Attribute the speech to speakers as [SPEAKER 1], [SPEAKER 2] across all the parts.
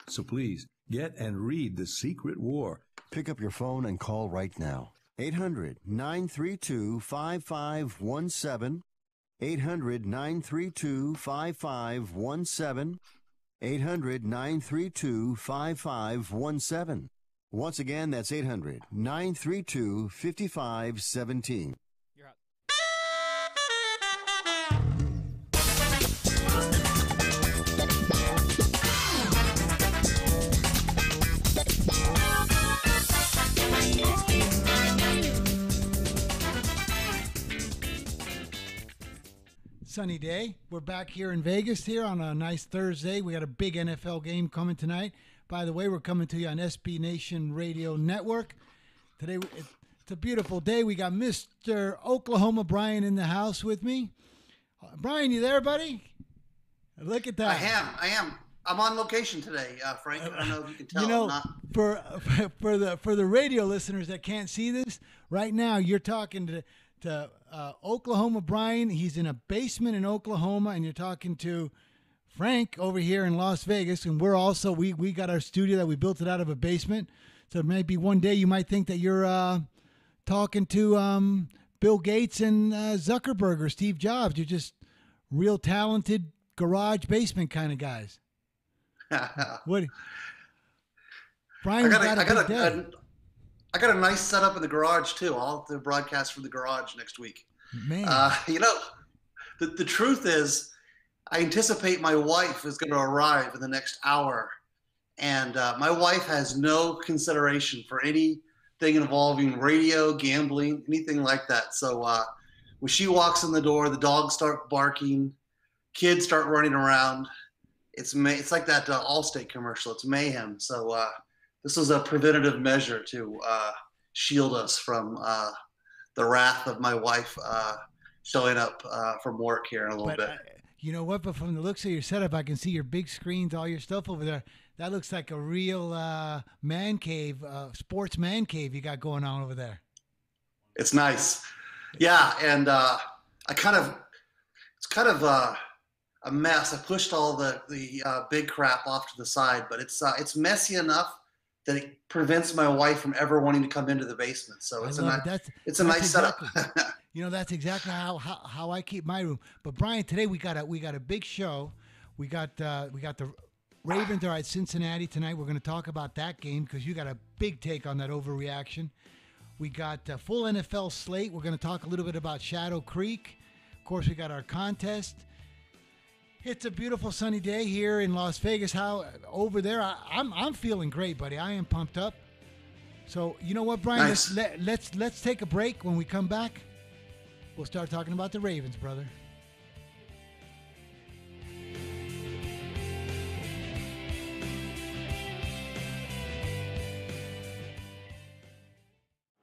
[SPEAKER 1] So please, get and read The Secret War.
[SPEAKER 2] Pick up your phone and call right now. 800-932-5517. 800-932-5517. 800-932-5517. Once again, that's 800-932-5517.
[SPEAKER 3] You're out.
[SPEAKER 4] Sunny day. We're back here in Vegas here on a nice Thursday. We got a big NFL game coming tonight. By the way, we're coming to you on SB Nation Radio Network. Today, it's a beautiful day. We got Mr. Oklahoma Brian in the house with me. Brian, you there, buddy? Look at that.
[SPEAKER 5] I am. I'm on location today, Frank. I don't know if you can tell.
[SPEAKER 4] You know,
[SPEAKER 5] I'm not...
[SPEAKER 4] for the radio listeners that can't see this, right now you're talking to Oklahoma Brian. He's in a basement in Oklahoma, and you're talking to Frank over here in Las Vegas, and we're also we got our studio that we built it out of a basement. So maybe one day you might think that you're talking to Bill Gates and Zuckerberg or Steve Jobs. You're just real talented garage basement kind of guys. What, Brian?
[SPEAKER 5] I got a nice setup in the garage too. I'll have to broadcast from the garage next week.
[SPEAKER 4] Man,
[SPEAKER 5] the truth is, I anticipate my wife is going to arrive in the next hour, and my wife has no consideration for anything involving radio, gambling, anything like that. So when she walks in the door, the dogs start barking, kids start running around. It's like that Allstate commercial. It's mayhem. So this was a preventative measure to shield us from the wrath of my wife showing up from work here in a little bit.
[SPEAKER 4] You know what? But from the looks of your setup, I can see your big screens, all your stuff over there. That looks like a real man cave, sports man cave you got going on over there.
[SPEAKER 5] It's nice. Yeah, and it's kind of a mess. I pushed all the big crap off to the side, but it's messy enough that it prevents my wife from ever wanting to come into the basement. So it's a nice setup.
[SPEAKER 4] You know, that's exactly how I keep my room. But Brian, today we got a big show. We got the Ravens are at Cincinnati tonight. We're going to talk about that game because you got a big take on that overreaction. We got a full NFL slate. We're going to talk a little bit about Shadow Creek. Of course, we got our contest. It's a beautiful sunny day here in Las Vegas. How over there? I'm feeling great, buddy. I am pumped up. So you know what, Brian?
[SPEAKER 5] Nice.
[SPEAKER 4] Let's take a break. When we come back, we'll start talking about the Ravens, brother.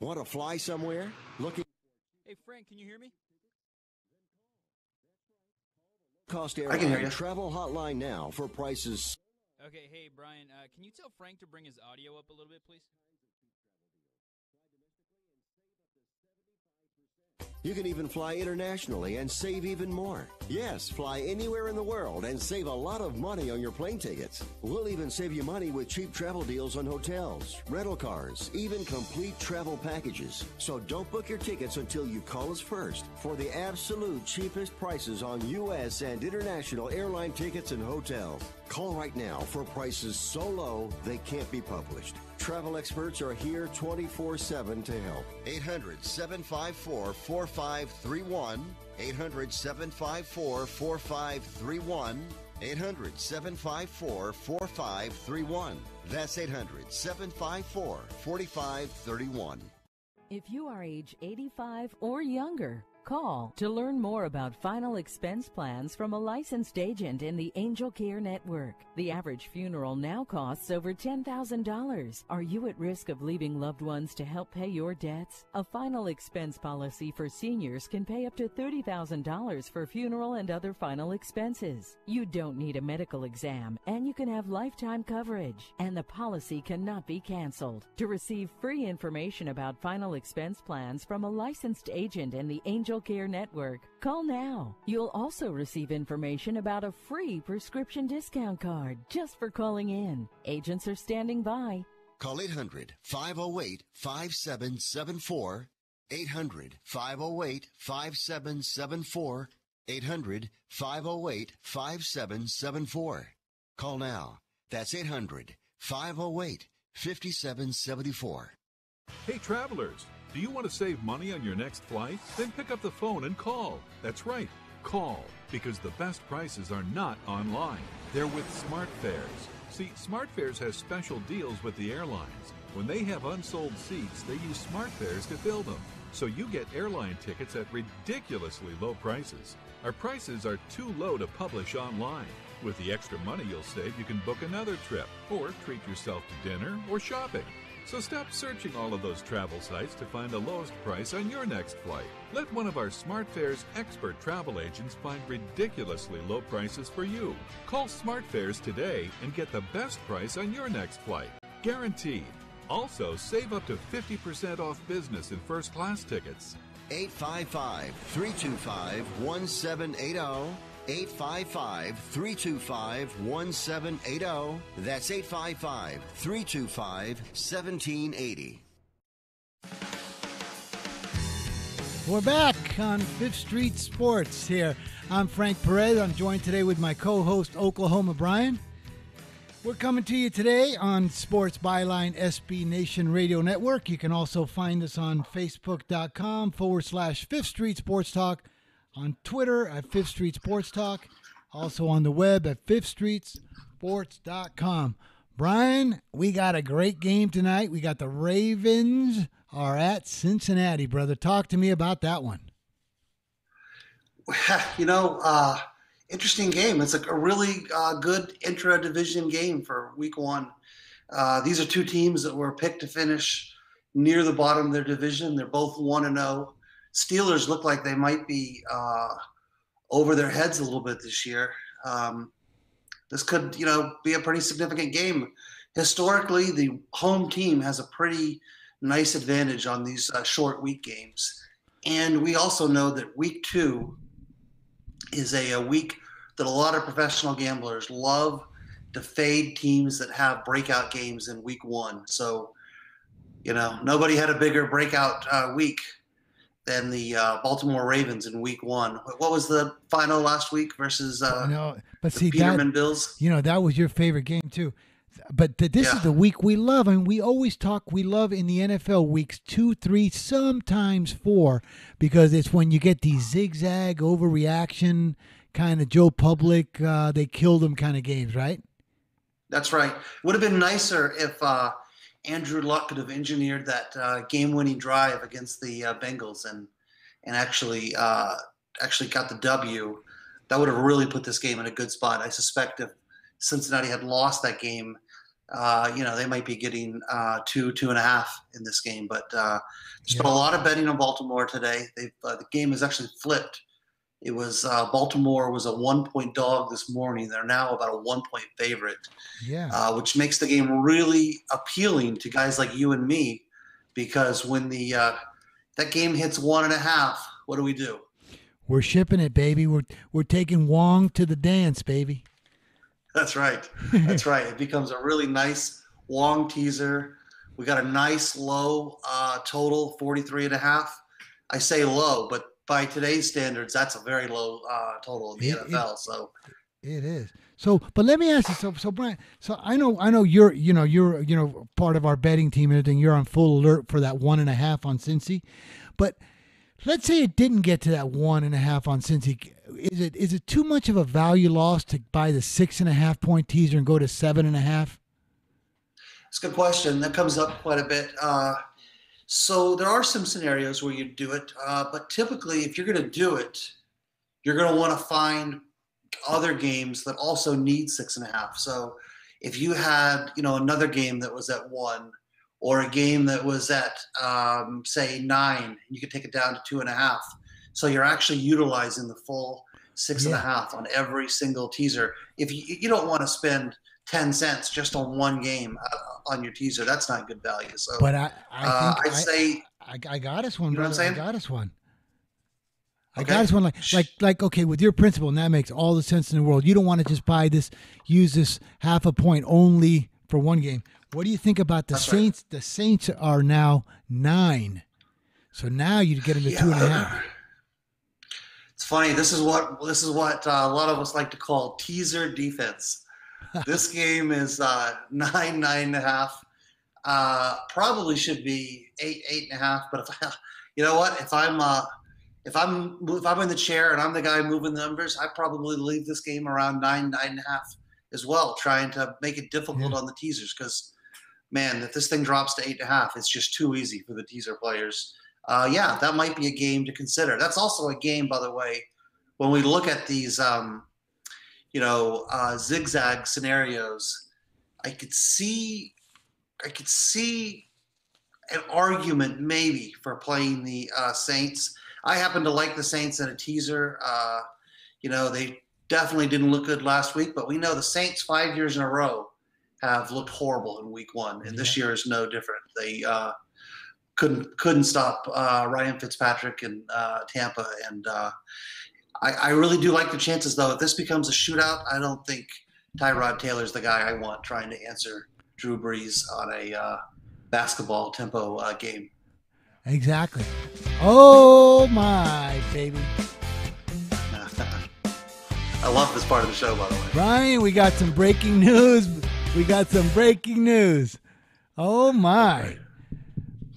[SPEAKER 2] Want to fly somewhere?
[SPEAKER 3] Hey, Frank, can you hear me?
[SPEAKER 2] Cost
[SPEAKER 5] I can hear you.
[SPEAKER 2] Travel hotline now for prices.
[SPEAKER 3] Okay, hey, Brian, can you tell Frank to bring his audio up a little bit, please?
[SPEAKER 2] You can even fly internationally and save even more. Yes, fly anywhere in the world and save a lot of money on your plane tickets. We'll even save you money with cheap travel deals on hotels, rental cars, even complete travel packages. So don't book your tickets until you call us first for the absolute cheapest prices on U.S. and international airline tickets and hotels. Call right now for prices so low they can't be published. Travel experts are here 24/7 to help. 800-754-4531. 800-754-4531. 800-754-4531. That's 800-754-4531.
[SPEAKER 6] If you are age 85 or younger, call to learn more about final expense plans from a licensed agent in the Angel Care Network. The average funeral now costs over $10,000. Are you at risk of leaving loved ones to help pay your debts? A final expense policy for seniors can pay up to $30,000 for funeral and other final expenses. You don't need a medical exam, and you can have lifetime coverage, and the policy cannot be canceled. To receive free information about final expense plans from a licensed agent in the Angel Angel Care Network. Call now. You'll also receive information about a free prescription discount card just for calling in. Agents are standing by.
[SPEAKER 2] Call 800-508-5774. 800-508-5774. 800-508-5774. Call now. That's 800-508-5774.
[SPEAKER 7] Hey, travelers, do you want to save money on your next flight? Then pick up the phone and call. That's right, call, because the best prices are not online. They're with SmartFares. See, SmartFares has special deals with the airlines. When they have unsold seats, they use SmartFares to fill them. So you get airline tickets at ridiculously low prices. Our prices are too low to publish online. With the extra money you'll save, you can book another trip or treat yourself to dinner or shopping. So stop searching all of those travel sites to find the lowest price on your next flight. Let one of our SmartFares expert travel agents find ridiculously low prices for you. Call SmartFares today and get the best price on your next flight. Guaranteed. Also, save up to 50% off business and first class tickets.
[SPEAKER 2] 855-325-1780. 855-325-1780. That's 855-325-1780.
[SPEAKER 4] We're back on Fifth Street Sports here. I'm Frank Perez. I'm joined today with my co-host, Oklahoma Brian. We're coming to you today on Sports Byline SB Nation Radio Network. You can also find us on Facebook.com/Fifth Street Sports Talk, on Twitter at Fifth Street Sports Talk, also on the web at fifthstreetsports.com. Brian, we got a great game tonight. We got the Ravens are at Cincinnati, brother. Talk to me about that one.
[SPEAKER 5] Interesting game. It's a really good intra-division game for week one. These are two teams that were picked to finish near the bottom of their division. They're both 1-0. Steelers look like they might be over their heads a little bit this year. This could, be a pretty significant game. Historically, the home team has a pretty nice advantage on these short week games. And we also know that week two is a week that a lot of professional gamblers love to fade teams that have breakout games in week one. So, nobody had a bigger breakout week than the Baltimore Ravens in week one. What was the final last week versus Peterman Bills?
[SPEAKER 4] That was your favorite game too. But this is the week we love. I mean, we always talk, we love in the NFL weeks 2, 3, sometimes 4, because it's when you get these zigzag overreaction kind of Joe Public, they killed them kind of games, right?
[SPEAKER 5] That's right. Would have been nicer if Andrew Luck could have engineered that game-winning drive against the Bengals and actually got the W. That would have really put this game in a good spot. I suspect if Cincinnati had lost that game, they might be getting 2.5 in this game. But there's been a lot of betting on Baltimore today. The game is actually flipped. It was Baltimore was a 1-point dog this morning. They're now about a 1-point favorite, which makes the game really appealing to guys like you and me, because when that game hits 1.5, what do?
[SPEAKER 4] We're shipping it, baby. We're taking Wong to the dance, baby.
[SPEAKER 5] That's right. That's right. It becomes a really nice Wong teaser. We got a nice low total, 43.5. I say low, but by today's standards, that's a very low total in the NFL. So
[SPEAKER 4] it is. So, but let me ask you. So Brian. So I know you're part of our betting team and everything. You're on full alert for that 1.5 on Cincy, but let's say it didn't get to that 1.5 on Cincy. Is it too much of a value loss to buy the 6.5 point teaser and go to 7.5?
[SPEAKER 5] It's a good question. That comes up quite a bit. So there are some scenarios where you do it, but typically if you're going to do it, you're going to want to find other games that also need 6.5. So if you had, another game that was at 1, or a game that was at, say, 9, you could take it down to 2.5. So you're actually utilizing the full 6.5 on every single teaser. If you don't want to spend 10 cents just on one game on your teaser, that's not good value. So,
[SPEAKER 4] but I
[SPEAKER 5] got us one.
[SPEAKER 4] You know what I'm saying? I got us one. I got one like okay, with your principle, and that makes all the sense in the world. You don't want to just use this half a point only for one game. What do you think about the Saints? Right. The Saints are now 9, so now you get them to 2.5.
[SPEAKER 5] It's funny. This is what a lot of us like to call teaser defense. This game is 9.5. Probably should be 8.5. But you know what? If I'm in the chair and I'm the guy moving the numbers, I probably leave this game around 9.5 as well, trying to make it difficult on the teasers. Because, man, if this thing drops to 8.5, it's just too easy for the teaser players. That might be a game to consider. That's also a game, by the way, when we look at these, zigzag scenarios. I could see an argument maybe for playing the Saints. I happen to like the Saints in a teaser. They definitely didn't look good last week, but we know the Saints 5 years in a row have looked horrible in week 1, and this year is no different. They couldn't stop Ryan Fitzpatrick in Tampa, and I really do like the chances, though. If this becomes a shootout, I don't think Tyrod Taylor's the guy I want trying to answer Drew Brees on a basketball tempo game.
[SPEAKER 4] Exactly. Oh, my baby.
[SPEAKER 5] I love this part of the show, by the way.
[SPEAKER 4] Brian, we got some breaking news. Oh, my. Right.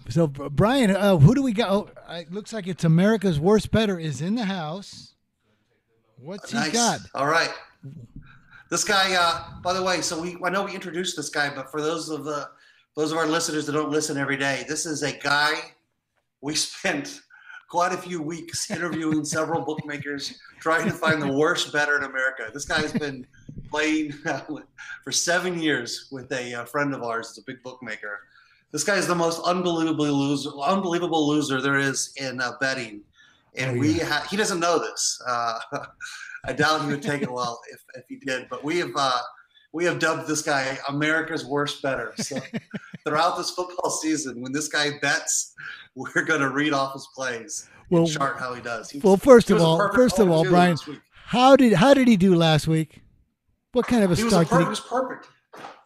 [SPEAKER 4] So, Brian, who do we got? Oh, it looks like it's America's Worst Bettor is in the house. What's he got?
[SPEAKER 5] All right. This guy, by the way, I know we introduced this guy, but for those of our listeners that don't listen every day, this is a guy we spent quite a few weeks interviewing several bookmakers trying to find the worst bettor in America. This guy's been playing for 7 years with a friend of ours. It's a big bookmaker. This guy is the most unbelievable loser there is in betting, and he doesn't know this. I doubt he would take it well if he did, but we have dubbed this guy America's Worst Bettor. So throughout this football season, when this guy bets, we're going to read off his plays and chart how he does.
[SPEAKER 4] First of all, Brian, how did he do last week? What kind of a start did he?
[SPEAKER 5] It was perfect.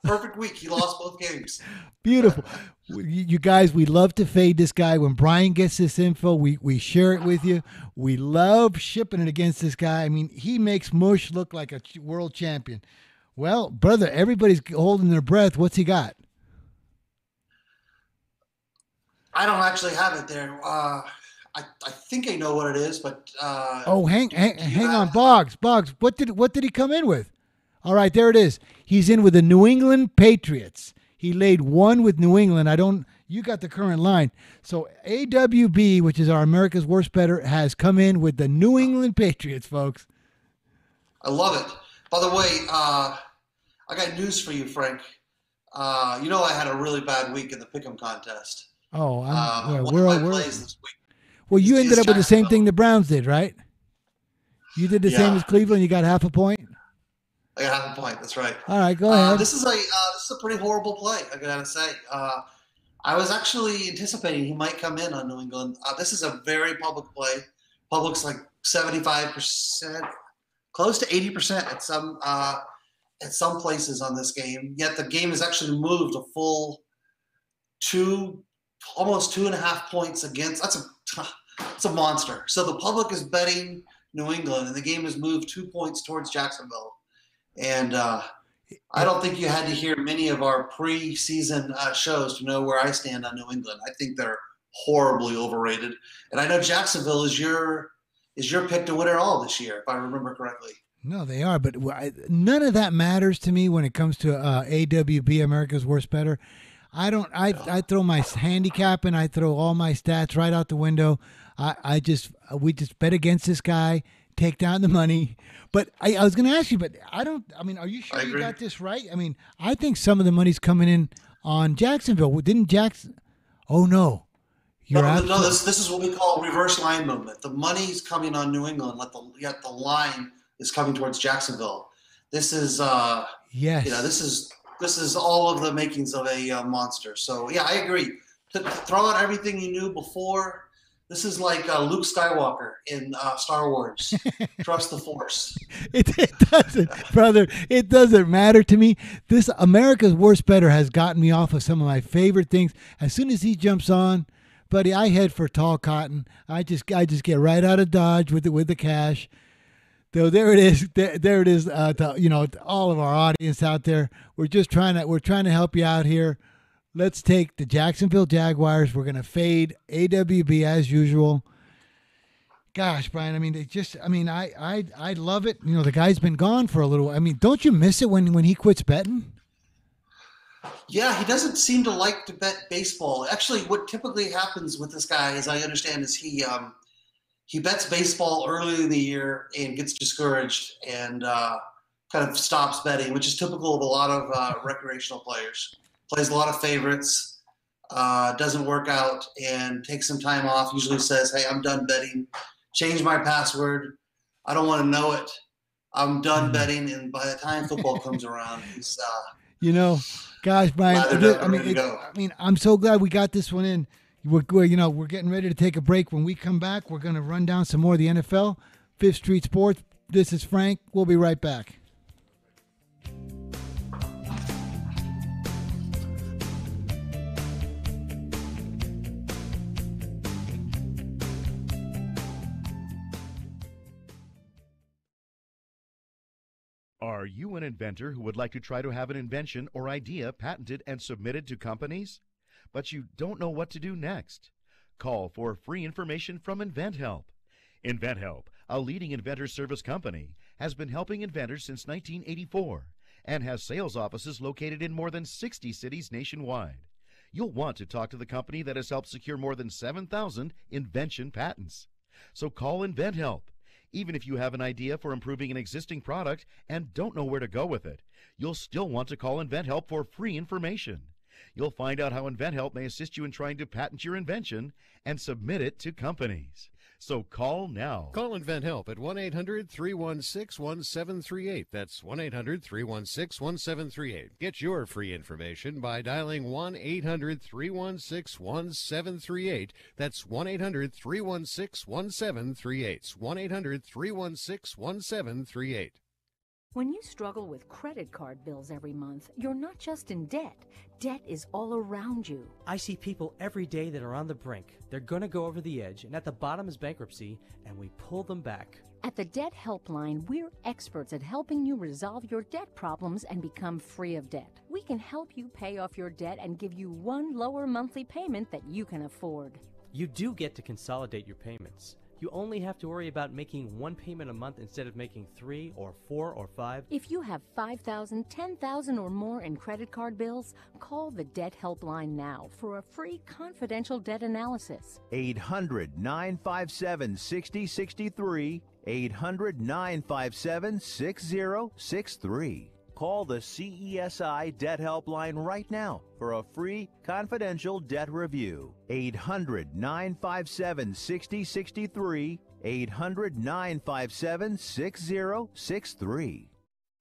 [SPEAKER 5] Perfect week. He lost both games.
[SPEAKER 4] Beautiful. You guys, we love to fade this guy. When Brian gets this info, we share it with you. We love shipping it against this guy. I mean, he makes Mush look like a world champion. Well, brother, everybody's holding their breath. What's he got?
[SPEAKER 5] I don't actually have it there. I think I know what it is, but
[SPEAKER 4] hang on, Boggs. What did he come in with? All right, there it is. He's in with the New England Patriots. He laid 1 with New England. You got the current line. So AWB, which is our America's Worst Bettor, has come in with the New England Patriots, folks.
[SPEAKER 5] I love it. By the way, I got news for you, Frank. I had a really bad week in the Pick'em contest.
[SPEAKER 4] Oh,
[SPEAKER 5] one of my plays this week.
[SPEAKER 4] Well, you ended up with the same thing the Browns did, right? You did the same as Cleveland. You got half a point.
[SPEAKER 5] I got half a point. That's right.
[SPEAKER 4] All right, go ahead.
[SPEAKER 5] This is a pretty horrible play, I gotta say. I was actually anticipating he might come in on New England. This is a very public play. Public's like 75%, close to 80% at some places on this game. Yet the game has actually moved a full almost 2.5 points against. That's a monster. So the public is betting New England, and the game has moved 2 points towards Jacksonville. And I don't think you had to hear many of our preseason shows to know where I stand on New England. I think they're horribly overrated. And I know Jacksonville is your pick to win it all this year, if I remember correctly.
[SPEAKER 4] No, they are, but none of that matters to me when it comes to AWB, America's Worst Bettor. I throw my handicap and I throw all my stats right out the window. We just bet against this guy, take down the money. But I was going to ask you, but are you sure you got this right? I mean, I think some of the money's coming in on Jacksonville. Didn't Jackson? Oh, no.
[SPEAKER 5] This is what we call reverse line movement. The money's coming on New England, yet the line is coming towards Jacksonville. This is this is all of the makings of a monster. So yeah, I agree. To throw out everything you knew before This is like Luke Skywalker in Star Wars. Trust the Force.
[SPEAKER 4] It doesn't, brother. It doesn't matter to me. This America's Worst Bettor has gotten me off of some of my favorite things. As soon as he jumps on, buddy, I head for tall cotton. I just get right out of Dodge with the cash. So there it is. There it is. To all of our audience out there, we're trying to help you out here. Let's take the Jacksonville Jaguars. We're gonna fade AWB as usual. Gosh, Brian. I mean, I love it. The guy's been gone for a little. I mean, don't you miss it when he quits betting?
[SPEAKER 5] Yeah, he doesn't seem to like to bet baseball. Actually, what typically happens with this guy, as I understand, is he bets baseball early in the year and gets discouraged and kind of stops betting, which is typical of a lot of recreational players. Plays a lot of favorites, doesn't work out, and takes some time off. Usually says, "Hey, I'm done betting. Change my password. I don't want to know it. I'm done betting." And by the time football comes around, he's
[SPEAKER 4] gosh, Brian. I'm so glad we got this one in. We're getting ready to take a break. When we come back, we're going to run down some more of the NFL. Fifth Street Sports. This is Frank. We'll be right back.
[SPEAKER 8] Are you an inventor who would like to try to have an invention or idea patented and submitted to companies, but you don't know what to do next? Call for free information from InventHelp. InventHelp, a leading inventor service company, has been helping inventors since 1984 and has sales offices located in more than 60 cities nationwide. You'll want to talk to the company that has helped secure more than 7,000 invention patents. So call InventHelp. Even if you have an idea for improving an existing product and don't know where to go with it, you'll still want to call InventHelp for free information. You'll find out how InventHelp may assist you in trying to patent your invention and submit it to companies. So call now.
[SPEAKER 9] Call InventHelp at 1-800-316-1738. That's 1-800-316-1738. Get your free information by dialing 1-800-316-1738. That's 1-800-316-1738. 1-800-316-1738.
[SPEAKER 10] When you struggle with credit card bills every month, you're not just in debt. Debt is all around you.
[SPEAKER 11] I see people every day that are on the brink. They're going to go over the edge, and at the bottom is bankruptcy, and we pull them back.
[SPEAKER 10] At the Debt Helpline, we're experts at helping you resolve your debt problems and become free of debt. We can help you pay off your debt and give you one lower monthly payment that you can afford.
[SPEAKER 11] You do get to consolidate your payments. You only have to worry about making one payment a month instead of making 3 or 4 or 5.
[SPEAKER 10] If you have $5,000, $10,000 or more in credit card bills, call the Debt Helpline now for a free confidential debt analysis.
[SPEAKER 12] 800-957-6063. 800-957-6063. Call the CESI Debt Helpline right now for a free confidential debt review. 800-957-6063. 800-957-6063.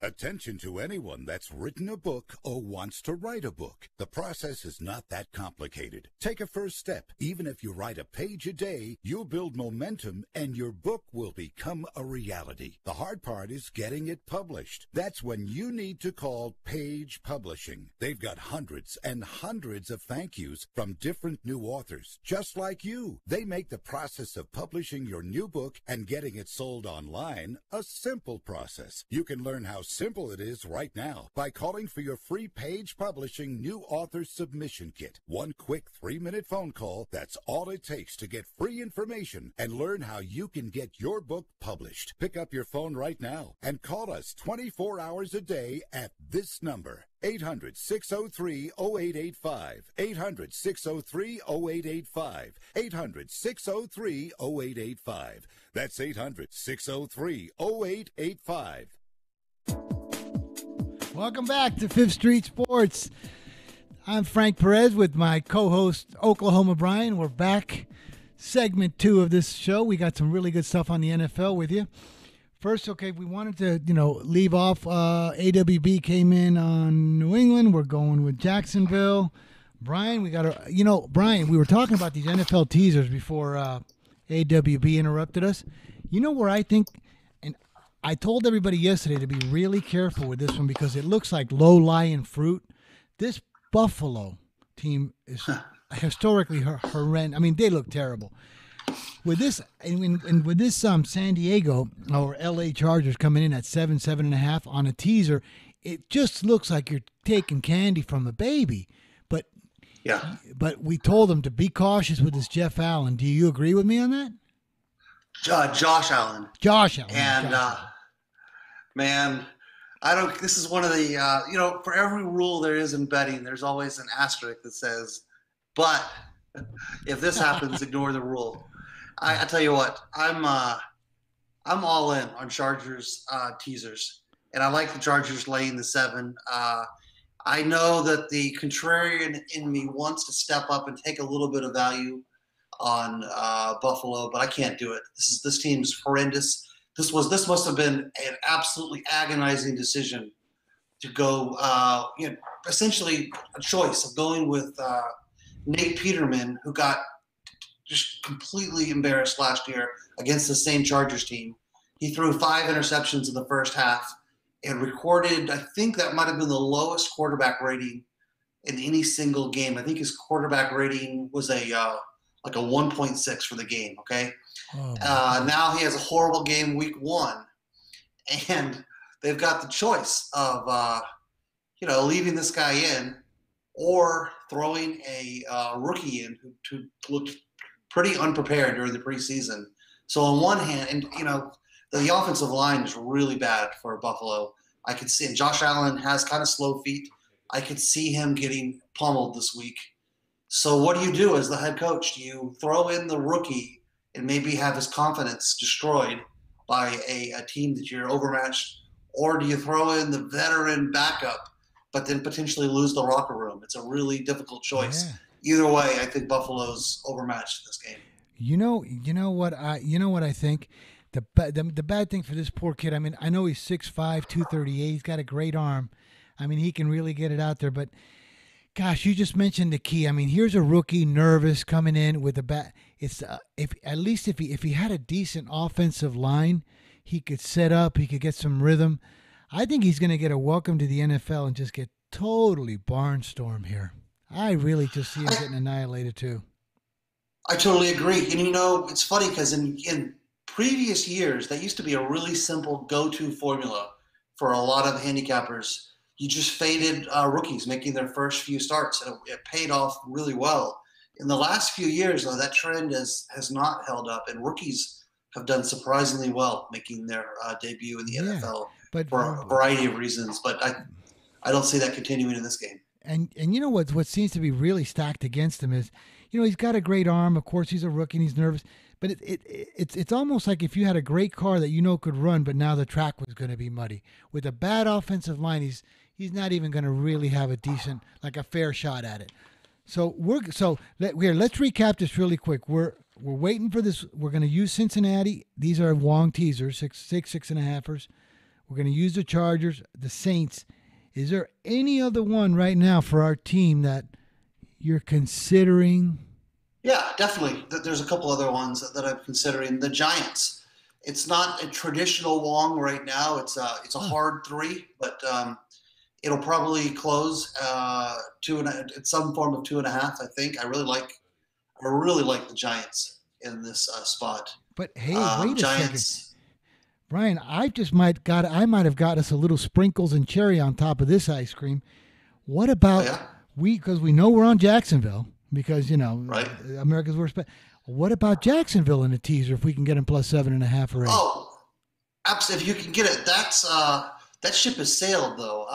[SPEAKER 13] Attention to anyone that's written a book or wants to write a book. The process is not that complicated. Take a first step. Even if you write a page a day, you'll build momentum and your book will become a reality. The hard part is getting it published. That's when you need to call Page Publishing. They've got hundreds and hundreds of thank yous from different new authors, just like you. They make the process of publishing your new book and getting it sold online a simple process. You can learn how simple it is right now by calling for your free Page Publishing New Author Submission Kit. One quick 3-minute phone call, that's all it takes to get free information and learn how you can get your book published. Pick up your phone right now and call us 24 hours a day at this number. 800-603-0885. 800-603-0885. 800-603-0885. That's 800-603-0885.
[SPEAKER 4] Welcome back to Fifth Street Sports. I'm Frank Perez with my co-host Oklahoma Brian. We're back. Segment 2 of this show. We got some really good stuff on the NFL with you. First, we wanted to, leave off. AWB came in on New England. We're going with Jacksonville. Brian, we got to, Brian, we were talking about these NFL teasers before AWB interrupted us. You know where I think, and I told everybody yesterday to be really careful with this one because it looks like low-lying fruit. This Buffalo team is historically horrendous. I mean, they look terrible. With this, and with this San Diego or LA Chargers coming in at 7.5 on a teaser, it just looks like you're taking candy from a baby. But we told them to be cautious with this Jeff Allen. Do you agree with me on that?
[SPEAKER 5] Josh Allen. And man, I don't. This is one of the for every rule there is in betting, there's always an asterisk that says, "But if this happens, ignore the rule." I tell you what, I'm all in on Chargers teasers, and I like the Chargers laying the 7. I know that the contrarian in me wants to step up and take a little bit of value on Buffalo, but I can't do it. This team's horrendous. This must have been an absolutely agonizing decision to go. Essentially a choice of going with Nate Peterman, who got just completely embarrassed last year against the same Chargers team. He threw 5 interceptions in the first half and recorded, I think that might have been the lowest quarterback rating in any single game. I think his quarterback rating was like a 1.6 for the game, okay? Now he has a horrible game week 1, and they've got the choice of, leaving this guy in or throwing a rookie in who looked pretty unprepared during the preseason. So on one hand, and the offensive line is really bad for Buffalo. I could see, and Josh Allen has kind of slow feet. I could see him getting pummeled this week. So what do you do as the head coach? Do you throw in the rookie and maybe have his confidence destroyed by a team that you're overmatched? Or do you throw in the veteran backup but then potentially lose the locker room? It's a really difficult choice. Yeah. Either way, I think Buffalo's overmatched this game. You know what I think? The bad thing for this poor kid, I mean, I know he's 6'5", 238. He's got a great arm. I mean, he can really get it out there. But, gosh, you just mentioned the key. I mean, here's a rookie nervous coming in with a bat. It's if he had a decent offensive line, he could set up. He could get some rhythm. I think he's going to get a welcome to the NFL and just get totally barnstormed here. I really just see him getting annihilated too. I totally agree. And it's funny because in previous years, that used to be a really simple go-to formula for a lot of handicappers. You just faded rookies making their first few starts, and it paid off really well. In the last few years, though, that trend has not held up, and rookies have done surprisingly well making their debut in the NFL for a variety of reasons. But I don't see that continuing in this game. And you know what seems to be really stacked against him is, he's got a great arm. Of course, he's a rookie and he's nervous. But it's almost like if you had a great car that could run, but now the track was going to be muddy. With a bad offensive line, he's not even going to really have a fair shot at it. So let's recap this really quick. We're waiting for this. We're going to use Cincinnati. These are long teasers, 6.5ers. We're going to use the Chargers, the Saints. Is there any other one right now for our team that you're considering? Yeah, definitely. There's a couple other ones that I'm considering. The Giants. It's not a traditional long right now. It's a hard 3, but it'll probably close at some form of 2.5. I think. I really like the Giants in this spot. But hey, wait a second. Brian, I might have got us a little sprinkles and cherry on top of this ice cream. What about because we know we're on Jacksonville because right. America's worst bet. What about Jacksonville in a teaser if we can get them plus 7.5 or 8? Oh, absolutely! If you can get it, that ship has sailed though.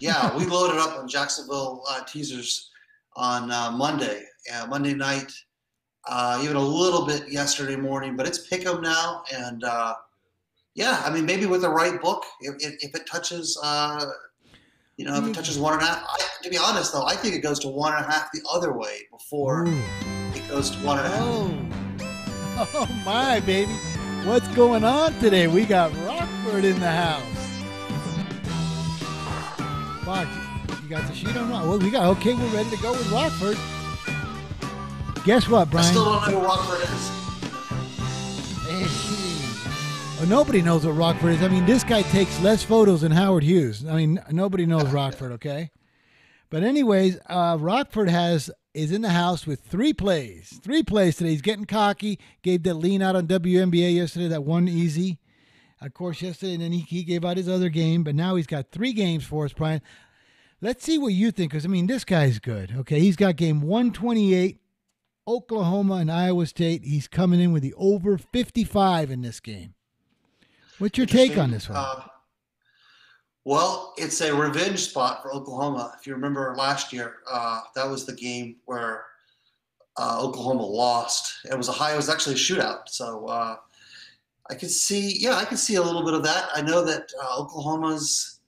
[SPEAKER 5] We loaded up on Jacksonville teasers on Monday night, even a little bit yesterday morning, but it's pick 'em now and. I mean, maybe with the right book, if it touches, if it touches 1.5. To be honest, though, I think it goes to 1.5 the other way before it goes to 1.5. Oh my, baby! What's going on today? We got Rockford in the house. Fox, you got the sheet on Rockford? Well, we're ready to go with Rockford. Guess what, Brian? I still don't know who Rockford is.
[SPEAKER 4] Well, nobody knows what Rockford is. I mean, this guy takes less photos than Howard Hughes. I mean, nobody knows Rockford, okay? But anyways, Rockford is in the house with 3 plays. 3 plays today. He's getting cocky. Gave that lean out on WNBA yesterday, that one easy. Of course, yesterday, and then he gave out his other game. But now he's got 3 games for us, Brian. Let's see what you think, because, I mean, this guy's good, okay? He's got game 128, Oklahoma and Iowa State. He's coming in with the over 55 in this game. What's your take on this one?
[SPEAKER 5] Well, it's a revenge spot for Oklahoma. If you remember last year, that was the game where Oklahoma lost. It was actually a shootout. So I could see a little bit of that. I know that Oklahoma's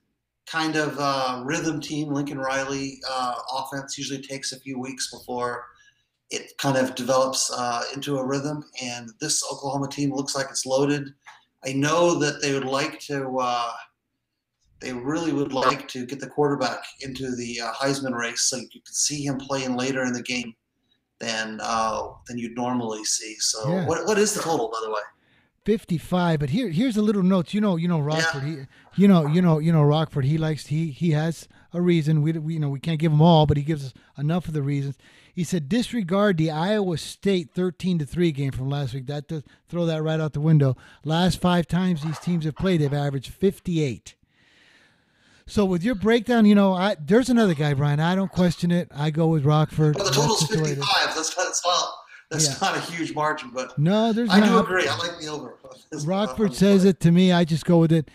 [SPEAKER 5] kind of rhythm team, Lincoln Riley offense usually takes a few weeks before it kind of develops into a rhythm. And this Oklahoma team looks like it's loaded. I know that they would like to. They really would like to get the quarterback into the Heisman race, so you can see him playing later in the game than you'd normally see. So, yeah. What is the total, by the way?
[SPEAKER 4] 55. But here's a little note. You know Rockford. Yeah. Rockford. He has a reason. We can't give them all, but he gives us enough of the reasons. He said disregard the Iowa State 13-3 game from last week. That does throw that right out the window. Last 5 times these teams have played, they've averaged 58. So with your breakdown, there's another guy, Brian. I don't question it. I go with Rockford.
[SPEAKER 5] Well, the total's 55. That's not a huge margin, but
[SPEAKER 4] no,
[SPEAKER 5] I do agree. I like the over.
[SPEAKER 4] Rockford says it to me. I just go with it.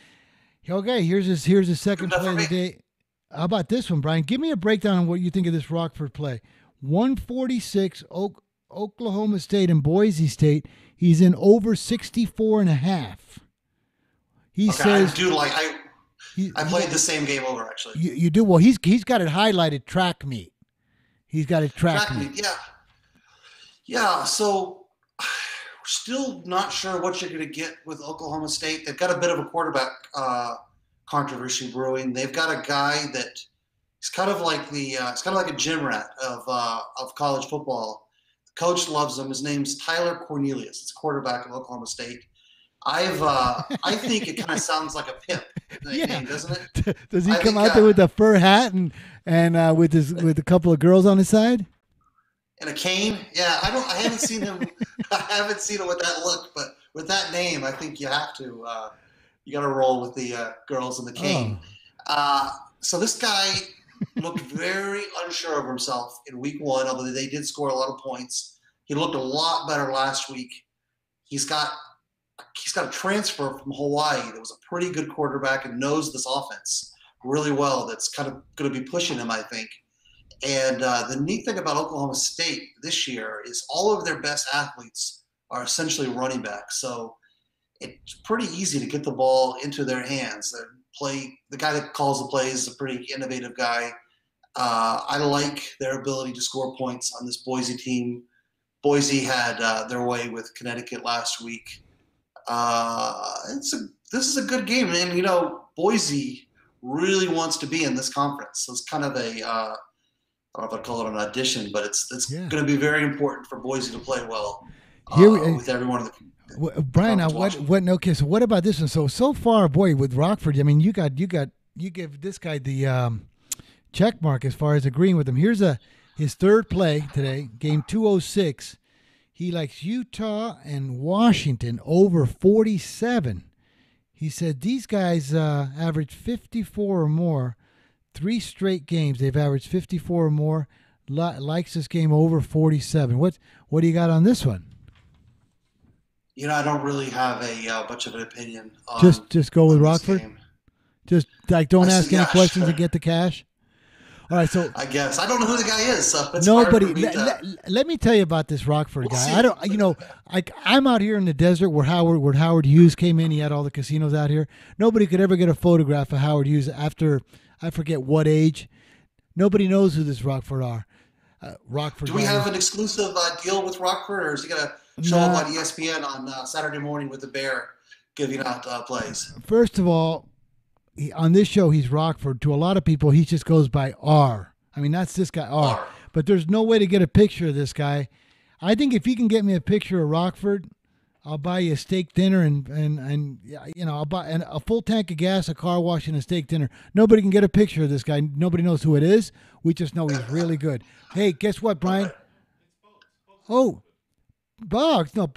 [SPEAKER 4] Okay, here's his second play of the day. How about this one, Brian? Give me a breakdown on what you think of this Rockford play. 146, Oklahoma State and Boise State. He's in over 64.5. He says.
[SPEAKER 5] I played the same game over, actually.
[SPEAKER 4] You do? Well, he's got it highlighted track meet. He's got it track meet.
[SPEAKER 5] Yeah. Yeah, so we're still not sure what you're going to get with Oklahoma State. They've got a bit of a quarterback controversy brewing. They've got a guy that he's kind of like a gym rat of college football. The coach loves him. His name's Tyler Cornelius. It's quarterback of Oklahoma State. I think it kind of sounds like a pimp name, doesn't it?
[SPEAKER 4] Does he come out there with a fur hat and with a couple of girls on his side?
[SPEAKER 5] And a cane? Yeah, I haven't seen him. I haven't seen him with that look, but with that name, I think you have to. You got to roll with the girls and the cane. So this guy looked very unsure of himself in week 1, although they did score a lot of points. He looked a lot better last week. He's got a transfer from Hawaii that was a pretty good quarterback and knows this offense really well. That's kind of going to be pushing him, I think. And the neat thing about Oklahoma State this year is all of their best athletes are essentially running backs. So it's pretty easy to get the ball into their hands. The guy that calls the plays is a pretty innovative guy. I like their ability to score points on this Boise team. Boise had their way with Connecticut last week. This is a good game, and Boise really wants to be in this conference. So it's kind of I don't know if I'd call it an audition, but it's going to be very important for Boise to play well with everyone.
[SPEAKER 4] Brian, now what? Okay, so what about this one? So far, boy, with Rockford, I mean, you give this guy the check mark as far as agreeing with him. Here's his third play today, game 206. He likes Utah and Washington over 47. He said these guys average 54 or more. 3 straight games they've averaged 54 or more. Likes this game over 47. What do you got on this one?
[SPEAKER 5] I don't really have a much of an opinion.
[SPEAKER 4] Just go with Rockford. Game. Just don't ask any questions and get the cash. All right, so
[SPEAKER 5] I guess I don't know who the guy is. So it's
[SPEAKER 4] nobody. Let me tell you about this Rockford guy. I don't. I'm out here in the desert where Howard Hughes came in. He had all the casinos out here. Nobody could ever get a photograph of Howard Hughes after I forget what age. Nobody knows who this Rockford are. Rockford.
[SPEAKER 5] Do we have an exclusive deal with Rockford, or is he gonna show up on ESPN on Saturday morning with the Bear, giving out plays?
[SPEAKER 4] First of all, on this show, he's Rockford. To a lot of people, he just goes by R. I mean, that's this guy, R. But there's no way to get a picture of this guy. I think if you can get me a picture of Rockford, I'll buy you a steak dinner and you know, I'll buy a full tank of gas, a car wash, and a steak dinner. Nobody can get a picture of this guy. Nobody knows who it is. We just know he's really good. Hey, guess what, Brian? Oh, Boggs. No,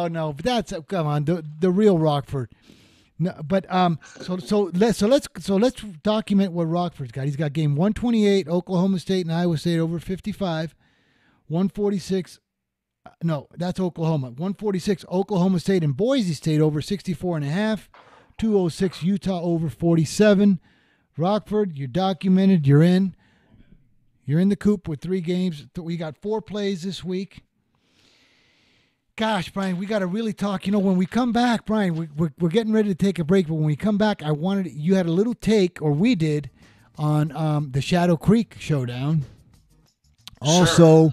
[SPEAKER 4] no. But that's come on, the real Rockford. No, but so let's document what Rockford's got. He's got game 128, Oklahoma State and Iowa State over 55, 146. No, that's Oklahoma. 146 Oklahoma State and Boise State over 64.5, 206 Utah over 47. Rockford, you're documented. You're in. You're in the coop with 3 games. We got 4 plays this week. Gosh, Brian, we got to really talk. You know, when we come back, Brian, we're getting ready to take a break. But when we come back, you had a little take, or we did, on the Shadow Creek Showdown. Also,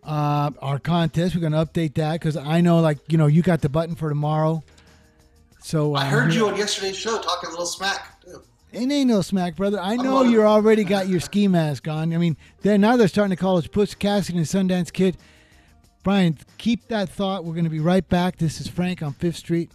[SPEAKER 4] our contest, we're going to update that because I know, like, you know, you got the button for tomorrow. So
[SPEAKER 5] I heard you on yesterday's show talking a little smack, too.
[SPEAKER 4] It ain't no smack, brother. I know you're already got your ski mask on. I mean, now they're starting to call us Puss Cassidy and Sundance Kid. Brian, keep that thought. We're going to be right back. This is Frank on 5th Street.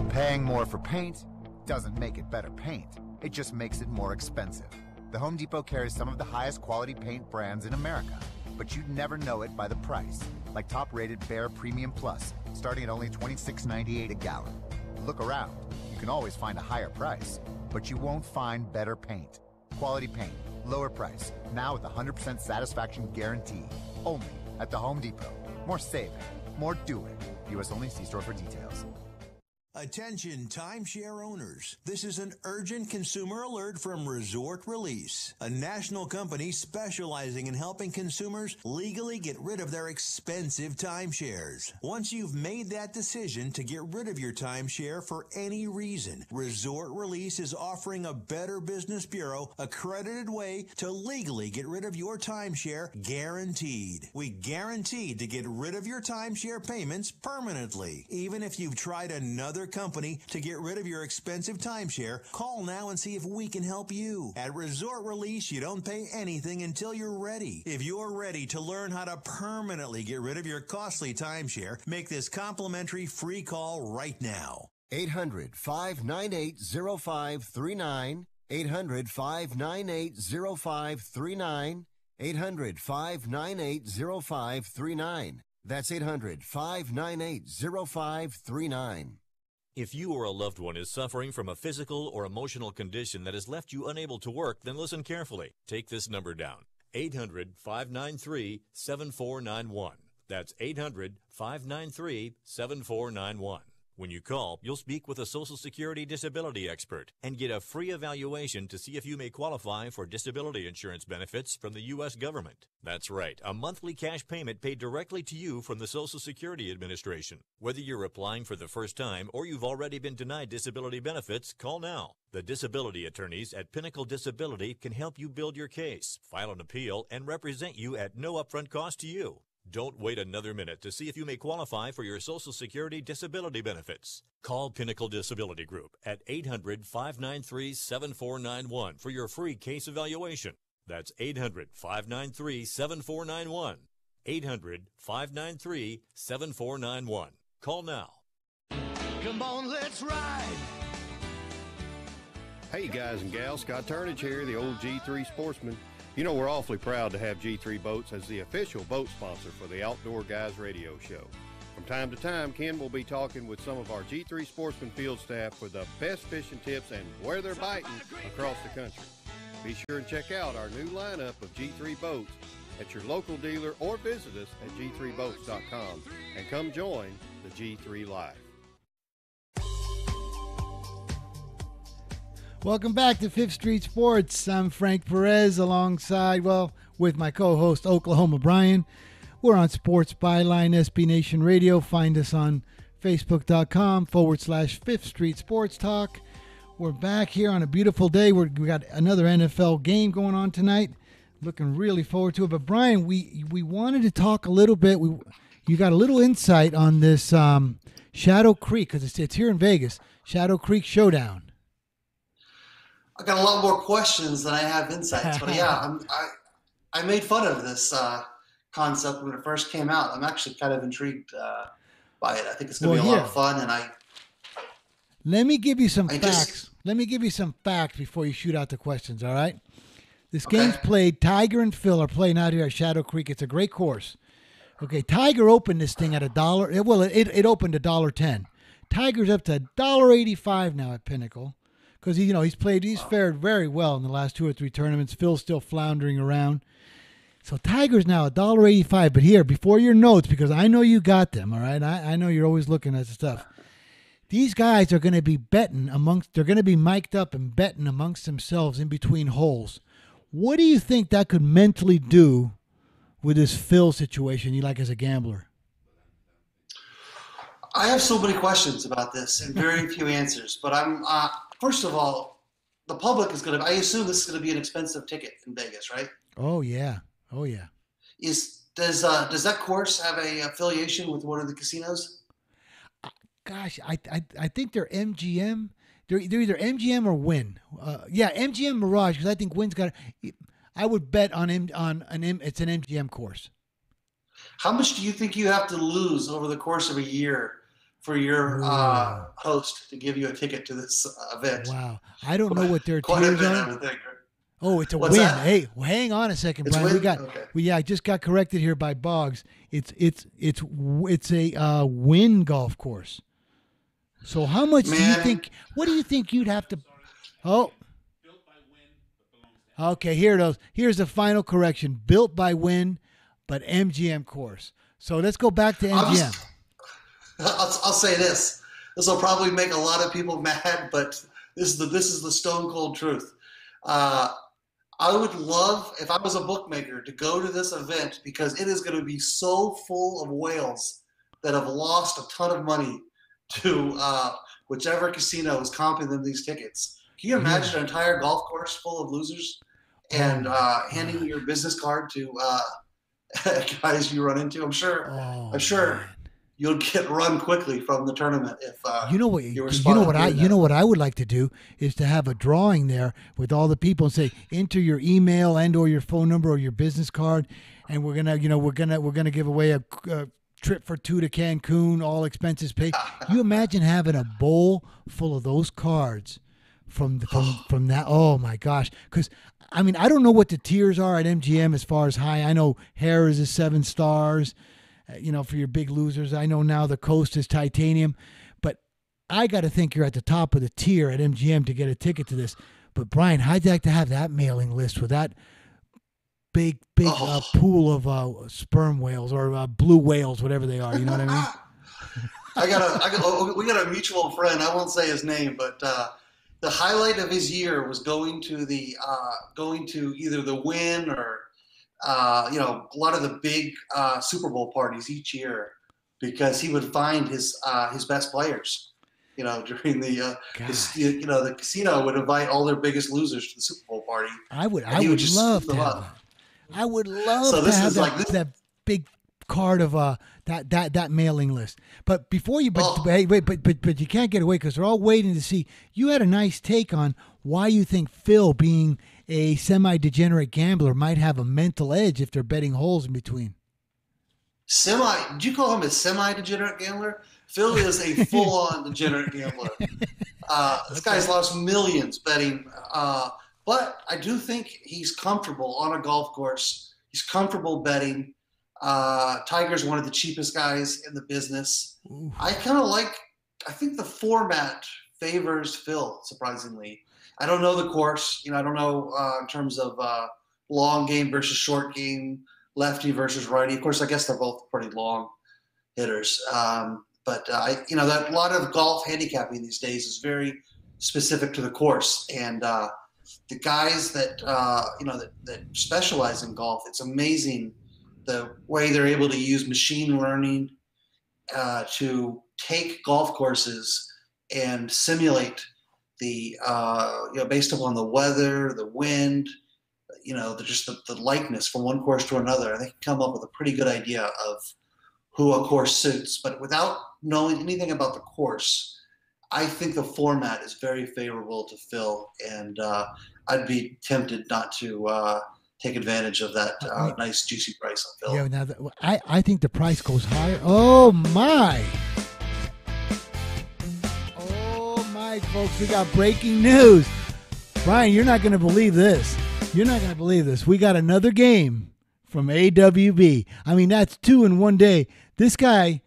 [SPEAKER 14] Paying more for paint doesn't make it better paint. It just makes it more expensive. The Home Depot carries some of the highest quality paint brands in America, but you'd never know it by the price, like top-rated Behr Premium Plus, starting at only $26.98 a gallon. Look around. You can always find a higher price, but you won't find better paint. Quality paint, lower price, now with 100% satisfaction guarantee. Only at the Home Depot. More saving, more doing. U.S. only. See store for details.
[SPEAKER 15] Attention timeshare owners. This is an urgent consumer alert from Resort Release, a national company specializing in helping consumers legally get rid of their expensive timeshares. Once you've made that decision to get rid of your timeshare for any reason, Resort Release is offering a Better Business Bureau accredited way to legally get rid of your timeshare, guaranteed. We guaranteed to get rid of your timeshare payments permanently. Even if you've tried another company to get rid of your expensive timeshare, call now and see if we can help you. At Resort Release, you don't pay anything until you're ready. If you're ready to learn how to permanently get rid of your costly timeshare, make this complimentary free call right now.
[SPEAKER 2] 800-598-0539. 800-598-0539. 800-598-0539. That's 800-598-0539.
[SPEAKER 16] If you or a loved one is suffering from a physical or emotional condition that has left you unable to work, then listen carefully. Take this number down. 800-593-7491. That's 800-593-7491. When you call, you'll speak with a Social Security disability expert and get a free evaluation to see if you may qualify for disability insurance benefits from the U.S. government. That's right, a monthly cash payment paid directly to you from the Social Security Administration. Whether you're applying for the first time or you've already been denied disability benefits, call now. The disability attorneys at Pinnacle Disability can help you build your case, file an appeal, and represent you at no upfront cost to you. Don't wait another minute to see if you may qualify for your Social Security disability benefits. Call Pinnacle Disability Group at 800-593-7491 for your free case evaluation. That's 800-593-7491. 800-593-7491. Call now.
[SPEAKER 15] Come on, let's ride.
[SPEAKER 9] Hey guys and gals, Scott Turnage here, the old G3 sportsman. You know, we're awfully proud to have G3 Boats as the official boat sponsor for the Outdoor Guys radio show. From time to time, Ken will be talking with some of our G3 Sportsman field staff for the best fishing tips and where they're biting across the country. Be sure and check out our new lineup of G3 Boats at your local dealer or visit us at g3boats.com and come join the G3 Life.
[SPEAKER 4] Welcome back to 5th Street Sports. I'm Frank Perez alongside, with my co-host Oklahoma Brian. We're on Sports Byline SB Nation Radio. Find us on Facebook.com/5th Street Sports Talk. We're back here on a beautiful day. We got another NFL game going on tonight. Looking really forward to it. But Brian, we wanted to talk a little bit. You got a little insight on this Shadow Creek, because it's here in Vegas, Shadow Creek Showdown.
[SPEAKER 5] I got a lot more questions than I have insights. But yeah, I made fun of this concept when it first came out. I'm actually kind of intrigued by it. I think it's going to be a lot of fun, and
[SPEAKER 4] let me give you some facts. Let me give you some facts before you shoot out the questions, all right? This game's played. Tiger and Phil are playing out here at Shadow Creek. It's a great course. Okay, Tiger opened this thing at $1. Well, it opened $1.10. Tiger's up to $1.85 now at Pinnacle because he's fared very well in the last 2 or 3 tournaments. Phil's still floundering around. So Tiger's now $1.85. But here, before your notes, because I know you got them, all right? I know you're always looking at the stuff. These guys are going to be betting they're going to be mic'd up and betting amongst themselves in between holes. What do you think that could mentally do with this Phil situation you like as a gambler?
[SPEAKER 5] I have so many questions about this and very few answers. But I'm first of all, the public is going to. I assume this is going to be an expensive ticket in Vegas, right?
[SPEAKER 4] Oh yeah.
[SPEAKER 5] Does that course have a affiliation with one of the casinos?
[SPEAKER 4] Gosh, I think they're MGM. They're either MGM or Wynn. MGM Mirage, because I think Wynn's got. I would bet on it's an MGM course.
[SPEAKER 5] How much do you think you have to lose over the course of a year for your host to give you a ticket to this event?
[SPEAKER 4] Wow, I don't know what their tiers are. Oh, it's a What's win. That? Hey, well, hang on a second, Brian. I just got corrected here by Boggs. It's a Wynn golf course. So how much do you think? What do you think you'd have to? Oh, okay. Here it is. Here's the final correction. Built by Wynn, but MGM course. So let's go back to MGM.
[SPEAKER 5] I'll say this. This will probably make a lot of people mad, but this is the stone cold truth. I would love, if I was a bookmaker, to go to this event because it is going to be so full of whales that have lost a ton of money to whichever casino is comping them these tickets. Can you imagine an entire golf course full of losers and handing your business card to guys you run into? I'm sure you'll get run quickly from the tournament if you know
[SPEAKER 4] what I would like to do is to have a drawing there with all the people and say enter your email and or your phone number or your business card, and we're gonna give away a trip for 2 to Cancun, all expenses paid. You imagine having a bowl full of those cards from that. Oh my gosh, because I mean I don't know what the tiers are at MGM as far as high. I know Harrah's is 7 stars. For your big losers. I know now the Coast is titanium, but I got to think you're at the top of the tier at MGM to get a ticket to this. But Brian, how'd you like to have that mailing list with that big pool of sperm whales or blue whales, whatever they are? You know what I
[SPEAKER 5] mean? We got a mutual friend. I won't say his name, but the highlight of his year was going to either the Wynn or a lot of the big Super Bowl parties each year because he would find his best players. During the the casino would invite all their biggest losers to the Super Bowl party.
[SPEAKER 4] I would love to have that. I would love to have that big card of that mailing list. But before you, but you can't get away because they're all waiting to see. You had a nice take on why you think Phil, being a semi-degenerate gambler, might have a mental edge if they're betting holes in between.
[SPEAKER 5] Did you call him a semi-degenerate gambler? Phil is a full-on degenerate gambler. This guy's lost millions betting. But I do think he's comfortable on a golf course. He's comfortable betting. Tiger's one of the cheapest guys in the business. Ooh. I think the format favors Phil, surprisingly. I don't know the course. I don't know in terms of long game versus short game, lefty versus righty. Of course, I guess they're both pretty long hitters. But that a lot of golf handicapping these days is very specific to the course. And the guys that that specialize in golf, it's amazing the way they're able to use machine learning to take golf courses and simulate the based upon the weather, the wind, the likeness from one course to another. They can come up with a pretty good idea of who a course suits. But without knowing anything about the course, I think the format is very favorable to Phil, and I'd be tempted not to take advantage of that nice juicy price on Phil.
[SPEAKER 4] Yeah, now I think the price goes higher. Oh my! Oh my, folks, we got breaking news. Brian, you're not going to believe this. You're not going to believe this. We got another game from AWB. I mean, that's 2 in one day. This guy.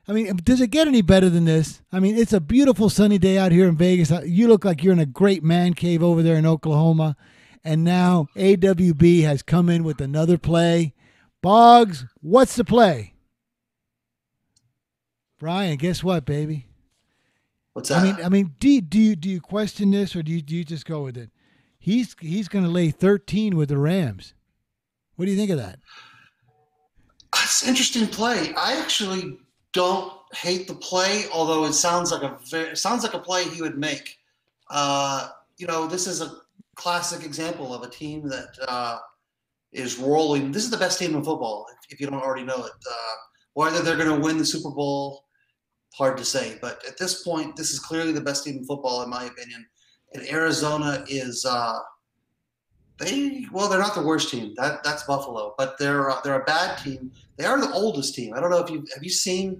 [SPEAKER 4] I mean, does it get any better than this? I mean, it's a beautiful sunny day out here in Vegas. You look like you're in a great man cave over there in Oklahoma. And now AWB has come in with another play. Boggs, what's the play? Brian, guess what, baby?
[SPEAKER 5] What's that?
[SPEAKER 4] I mean, do you question this, or do you just go with it? He's going to lay 13 with the Rams. What do you think of that?
[SPEAKER 5] It's an interesting play. I actually don't hate the play, although it sounds like a play he would make. This is a classic example of a team that is rolling. This is the best team in football, if you don't already know it. Whether they're going to win the Super Bowl, hard to say. But at this point, this is clearly the best team in football, in my opinion. And Arizona is they're not the worst team. That's Buffalo, but they're a bad team. They are the oldest team. I don't know if have you seen.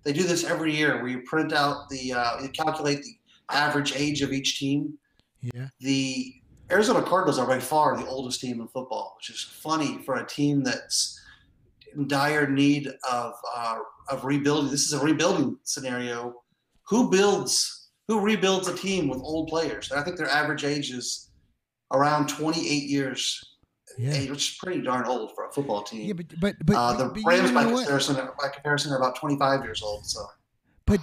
[SPEAKER 5] They do this every year where you print out you calculate the average age of each team.
[SPEAKER 4] Yeah.
[SPEAKER 5] The Arizona Cardinals are by far the oldest team in football, which is funny for a team that's in dire need of rebuilding. This is a rebuilding scenario. Who rebuilds a team with old players? And I think their average age is around 28 years, age, which is pretty darn old for a football team.
[SPEAKER 4] Yeah, but
[SPEAKER 5] the Rams, by comparison, are about 25 years old. So.
[SPEAKER 4] But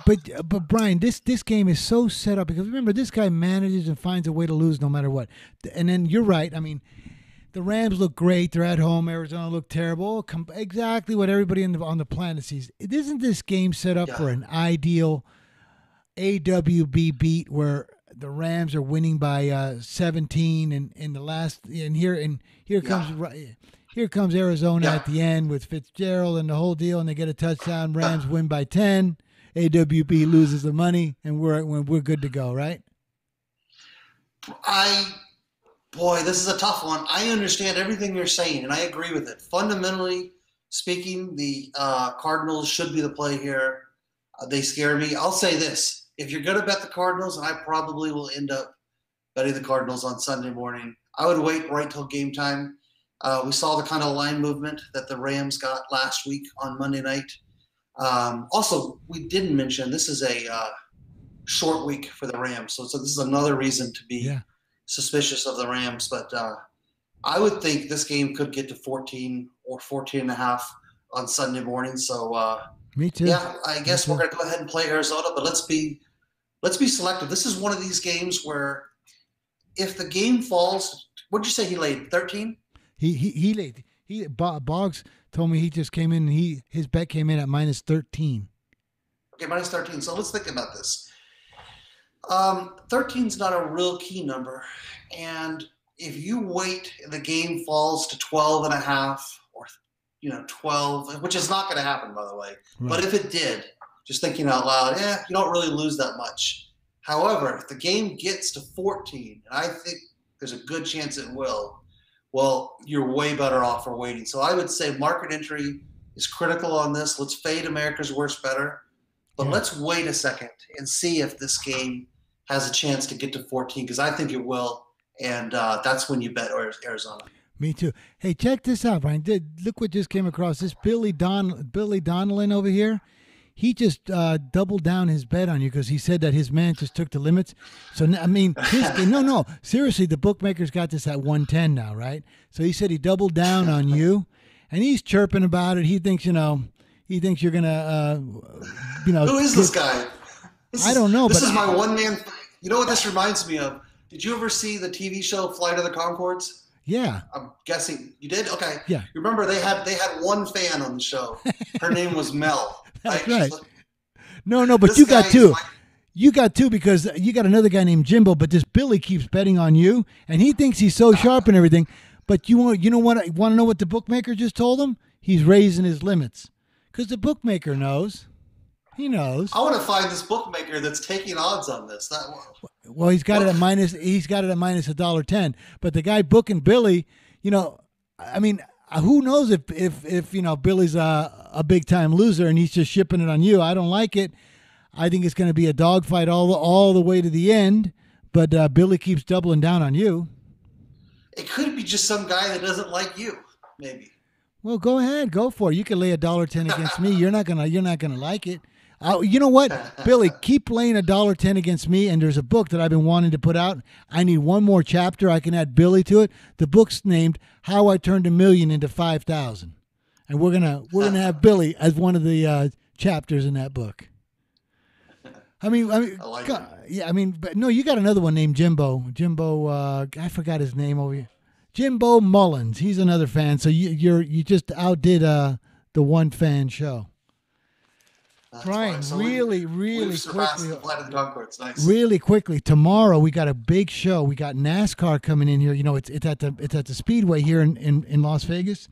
[SPEAKER 4] Brian, this game is so set up because remember, this guy manages and finds a way to lose no matter what. And then you're right. I mean, the Rams look great. They're at home. Arizona look terrible. Exactly what everybody on the planet sees. Isn't this game set up for an ideal AWB beat where the Rams are winning by 17 and in the last here comes Arizona at the end with Fitzgerald and the whole deal, and they get a touchdown. Rams win by 10. AWB loses the money, and we're good to go, right?
[SPEAKER 5] This is a tough one. I understand everything you're saying, and I agree with it. Fundamentally speaking, the Cardinals should be the play here. They scare me. I'll say this. If you're going to bet the Cardinals, and I probably will end up betting the Cardinals on Sunday morning, I would wait right till game time. We saw the kind of line movement that the Rams got last week on Monday night. Also, we didn't mention this is a short week for the Rams, so this is another reason to be suspicious of the Rams. But I would think this game could get to 14 or 14.5 on Sunday morning. So
[SPEAKER 4] me too.
[SPEAKER 5] Yeah, I guess we're going to go ahead and play Arizona, but let's be selective. This is one of these games where if the game falls, what did you say he laid 13?
[SPEAKER 4] He laid. Boggs told me he just came in and his bet came in at minus 13.
[SPEAKER 5] Okay, minus 13. So let's think about this. 13 is not a real key number. And if you wait and the game falls to 12.5 or 12, which is not going to happen, by the way. Right. But if it did, just thinking out loud, you don't really lose that much. However, if the game gets to 14, and I think there's a good chance it will, well, you're way better off for waiting. So I would say market entry is critical on this. Let's fade America's worst better. But let's wait a second and see if this game has a chance to get to 14, because I think it will. And that's when you bet Arizona.
[SPEAKER 4] Me too. Hey, check this out, Brian. Look what just came across. This Billy Donnellan over here, he just doubled down his bet on you because he said that his man just took the limits. So, I mean, no. Seriously, the bookmakers got this at 110 now, right? So he said he doubled down on you, and he's chirping about it. He thinks, you're going to,
[SPEAKER 5] Who is this guy?
[SPEAKER 4] I don't know.
[SPEAKER 5] This is my one-man. You know what this reminds me of? Did you ever see the TV show Flight of the Conchords?
[SPEAKER 4] Yeah.
[SPEAKER 5] I'm guessing you did? Okay.
[SPEAKER 4] Yeah.
[SPEAKER 5] You remember they had one fan on the show. Her name was Mel.
[SPEAKER 4] That's right. No, but you got two. You got two because you got another guy named Jimbo, but this Billy keeps betting on you, and he thinks he's so sharp and everything. But you want to know what the bookmaker just told him? He's raising his limits because the bookmaker knows. He knows.
[SPEAKER 5] I want to find this bookmaker that's taking odds on this.
[SPEAKER 4] Well, he's got it at minus. He's got it at minus $1.10. But the guy booking Billy, I mean, who knows if Billy's a big time loser and he's just shipping it on you? I don't like it. I think it's going to be a dogfight all the way to the end. But Billy keeps doubling down on you.
[SPEAKER 5] It could be just some guy that doesn't like you, maybe.
[SPEAKER 4] Well, go ahead, go for it. You can lay $1.10 against me. You're not gonna like it. You know what, Billy? Keep laying $1.10 against me. And there's a book that I've been wanting to put out. I need one more chapter. I can add Billy to it. The book's named "How I Turned $1 Million into 5,000," and we're gonna have Billy as one of the chapters in that book. I mean, but no, you got another one named Jimbo. I forgot his name over here. Jimbo Mullins. He's another fan. So you just outdid the one fan show. Brian,
[SPEAKER 5] so
[SPEAKER 4] really
[SPEAKER 5] surpassed
[SPEAKER 4] quickly.
[SPEAKER 5] The Flight of the Conchords. Nice.
[SPEAKER 4] Really quickly, tomorrow we got a big show. We got NASCAR coming in here. It's at the Speedway here in Las Vegas.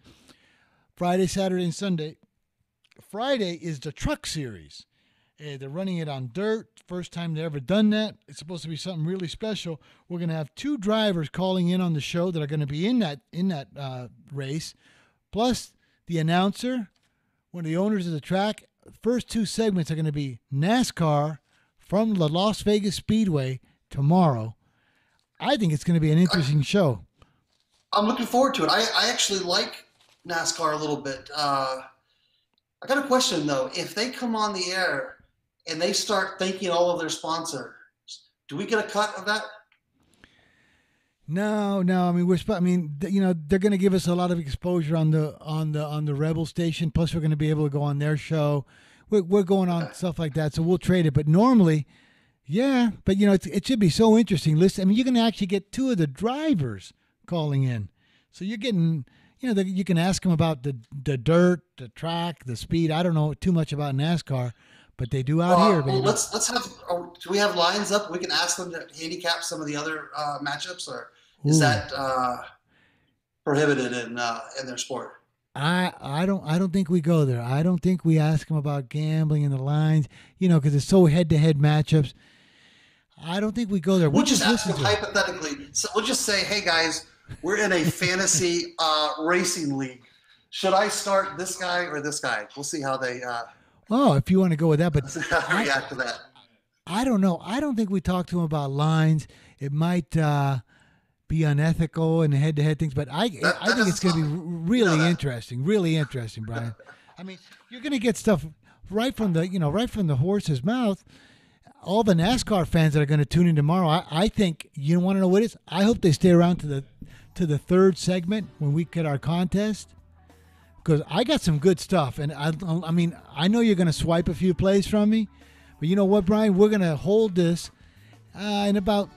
[SPEAKER 4] Friday, Saturday, and Sunday. Friday is the Truck Series. They're running it on dirt. First time they've ever done that. It's supposed to be something really special. We're going to have 2 drivers calling in on the show that are going to be in that race, plus the announcer, one of the owners of the track. The first 2 segments are going to be NASCAR from the Las Vegas Speedway tomorrow. I think it's going to be an interesting show.
[SPEAKER 5] I'm looking forward to it. I actually like NASCAR a little bit. I got a question, though. If they come on the air and they start thanking all of their sponsors, do we get a cut of that?
[SPEAKER 4] No. I mean, they're going to give us a lot of exposure on the Rebel station. Plus, we're going to be able to go on their show. We're going on stuff like that, so we'll trade it. But normally, yeah. But it should be so interesting. Listen, I mean, you're going to actually get 2 of the drivers calling in, so you're getting. You can ask them about the dirt, the track, the speed. I don't know too much about NASCAR, but they do out here, baby.
[SPEAKER 5] Let's have. Do we have lines up? We can ask them to handicap some of the other matchups, or is that prohibited in their sport?
[SPEAKER 4] I don't think we go there. I don't think we ask them about gambling and the lines, because it's so head-to-head matchups. I don't think we go there.
[SPEAKER 5] We'll just ask them hypothetically. So we'll just say, hey guys, we're in a fantasy racing league. Should I start this guy or this guy? We'll see how they.
[SPEAKER 4] If you want to go with that, but
[SPEAKER 5] react to that.
[SPEAKER 4] I don't know. I don't think we talk to him about lines. It might be unethical and head-to-head things, but I think it's going to be really interesting. Really interesting, Brian. I mean, you're going to get stuff right from the horse's mouth. All the NASCAR fans that are going to tune in tomorrow, I think, you want to know what it is? I hope they stay around to the third segment when we get our contest, because I got some good stuff. And I mean, I know you're going to swipe a few plays from me, but you know what, Brian? We're going to hold this in about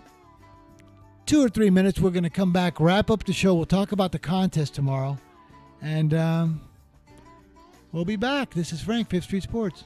[SPEAKER 4] 2 or 3 minutes. We're going to come back, wrap up the show. We'll talk about the contest tomorrow, and we'll be back. This is Frank, 5th Street Sports.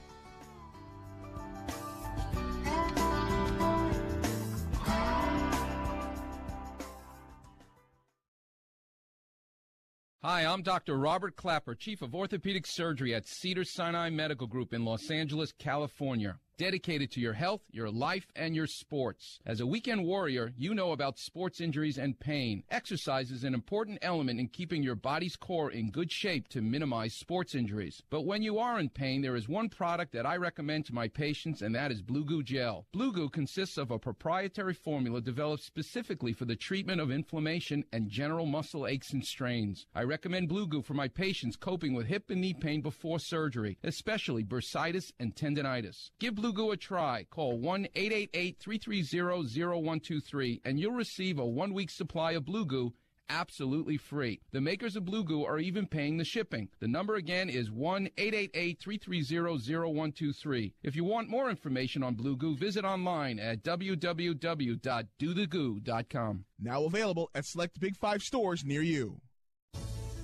[SPEAKER 17] Hi, I'm Dr. Robert Clapper, Chief of Orthopedic Surgery at Cedars-Sinai Medical Group in Los Angeles, California. Dedicated to your health, your life, and your sports. As a weekend warrior, you know about sports injuries and pain. Exercise is an important element in keeping your body's core in good shape to minimize sports injuries. But when you are in pain, there is one product that I recommend to my patients, and that is Blue Goo Gel. Blue Goo consists of a proprietary formula developed specifically for the treatment of inflammation and general muscle aches and strains. I recommend Blue Goo for my patients coping with hip and knee pain before surgery, especially bursitis and tendinitis. Give Blue Goo a try. Call 1-888-330-0123 and you'll receive a 1-week supply of Blue Goo absolutely free. The makers of Blue Goo are even paying the shipping. The number again is 1-888-330-0123. If you want more information on Blue Goo, visit online at www.dothegoo.com.
[SPEAKER 18] Now available at select Big 5 stores near you.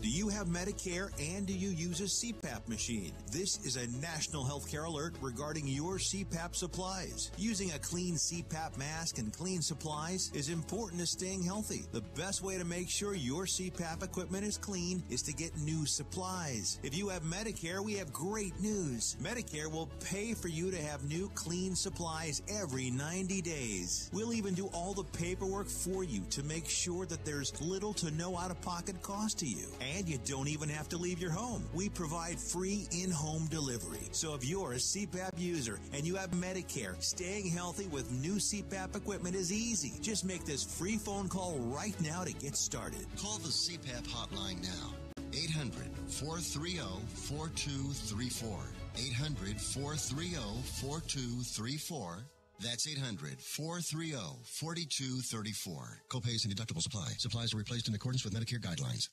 [SPEAKER 15] Do you have Medicare and do you use a CPAP machine? This is a national healthcare alert regarding your CPAP supplies. Using a clean CPAP mask and clean supplies is important to staying healthy. The best way to make sure your CPAP equipment is clean is to get new supplies. If you have Medicare, we have great news. Medicare will pay for you to have new clean supplies every 90 days. We'll even do all the paperwork for you to make sure that there's little to no out-of-pocket cost to you. And you don't even have to leave your home. We provide free in-home delivery. So if you're a CPAP user and you have Medicare, staying healthy with new CPAP equipment is easy. Just make this free phone call right now to get started.
[SPEAKER 2] Call the CPAP hotline now. 800-430-4234. 800-430-4234. That's 800-430-4234. Copays and deductibles apply. Supplies are replaced in accordance with Medicare guidelines.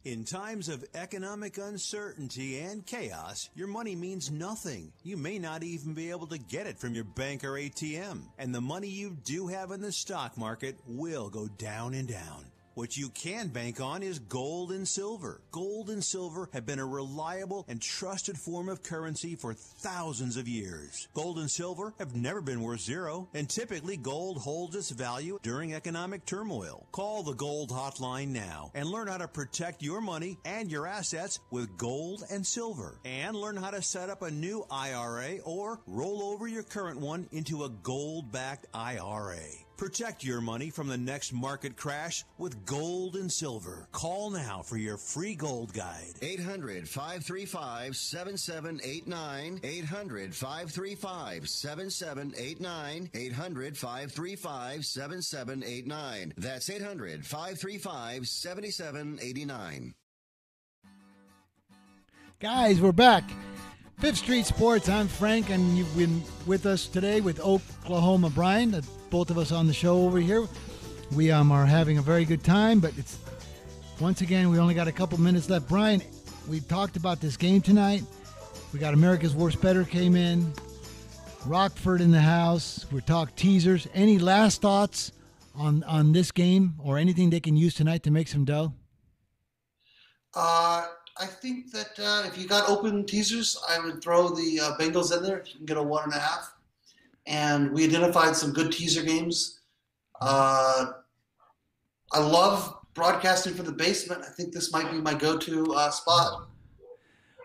[SPEAKER 15] In times of economic uncertainty and chaos, your money means nothing. You may not even be able to get it from your bank or ATM. And the money you do have in the stock market will go down and down. What you can bank on is gold and silver. Gold and silver have been a reliable and trusted form of currency for thousands of years. Gold and silver have never been worth zero, and typically gold holds its value during economic turmoil. Call the Gold Hotline now and learn how to protect your money and your assets with gold and silver. And learn how to set up a new IRA or roll over your current one into a gold-backed IRA. Protect your money from the next market crash with gold and silver. Call now for your free gold guide.
[SPEAKER 2] 800-535-7789. 800-535-7789. 800-535-7789. That's 800-535-7789.
[SPEAKER 4] Guys, we're back. Fifth Street Sports, I'm Frank, and you've been with us today with Oklahoma Brian, both of us on the show over here. We are having a very good time, but it's once again, we only got a couple minutes left. Brian, we talked about this game tonight. We got America's Worst Bettor came in, Rockford in the house. We talked teasers. Any last thoughts on this game or anything they can use tonight to make some dough?
[SPEAKER 5] I think that if you got open teasers, I would throw the Bengals in there. If you can get a 1.5. And we identified some good teaser games. I love broadcasting for the basement. I think this might be my go-to spot.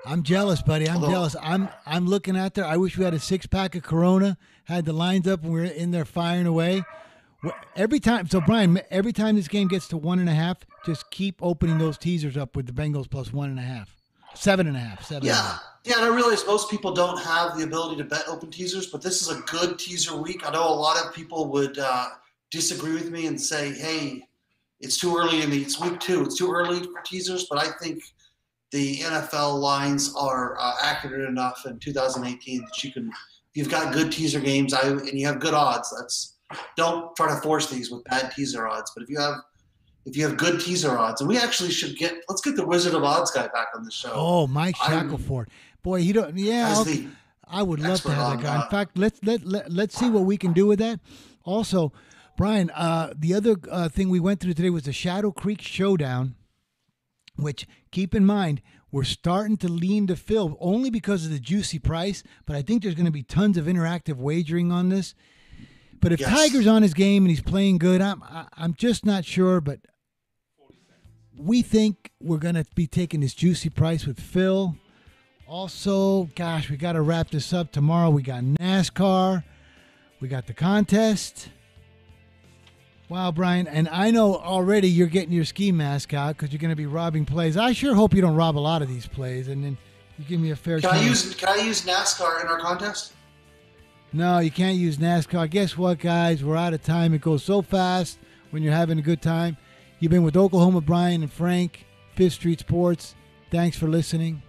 [SPEAKER 4] I'm jealous, buddy. I'm jealous. I'm looking at there. I wish we had a 6-pack of Corona, had the lines up, and we were in there firing away. Every time, so Brian, every time this game gets to 1.5, just keep opening those teasers up with the Bengals plus 1.5, 7.5.
[SPEAKER 5] Yeah, and I realize most people don't have the ability to bet open teasers, but this is a good teaser week. I know a lot of people would disagree with me and say, "Hey, it's too early it's week 2. It's too early for teasers." But I think the NFL lines are accurate enough in 2018 that you can. If you've got good teaser games, and you have good odds. Don't try to force these with bad teaser odds. But if you have good teaser odds, and we actually let's get the Wizard of Odds guy back on the show.
[SPEAKER 4] Oh, Mike Shackelford. Boy, he don't. Yeah, I would love to have that guy. In fact, let's see what we can do with that. Also, Brian, the other thing we went through today was the Shadow Creek Showdown, which, keep in mind, we're starting to lean to Phil only because of the juicy price, but I think there's going to be tons of interactive wagering on this. But if Tiger's on his game and he's playing good, I'm just not sure. But we think we're going to be taking this juicy price with Phil. Also, gosh, we got to wrap this up tomorrow. We got NASCAR. We got the contest. Wow, Brian. And I know already you're getting your ski mask out because you're going to be robbing plays. I sure hope you don't rob a lot of these plays. And then you give me a fair chance.
[SPEAKER 5] Can I use NASCAR in our contest?
[SPEAKER 4] No, you can't use NASCAR. Guess what, guys? We're out of time. It goes so fast when you're having a good time. You've been with Oklahoma Brian and Frank, Fifth Street Sports. Thanks for listening.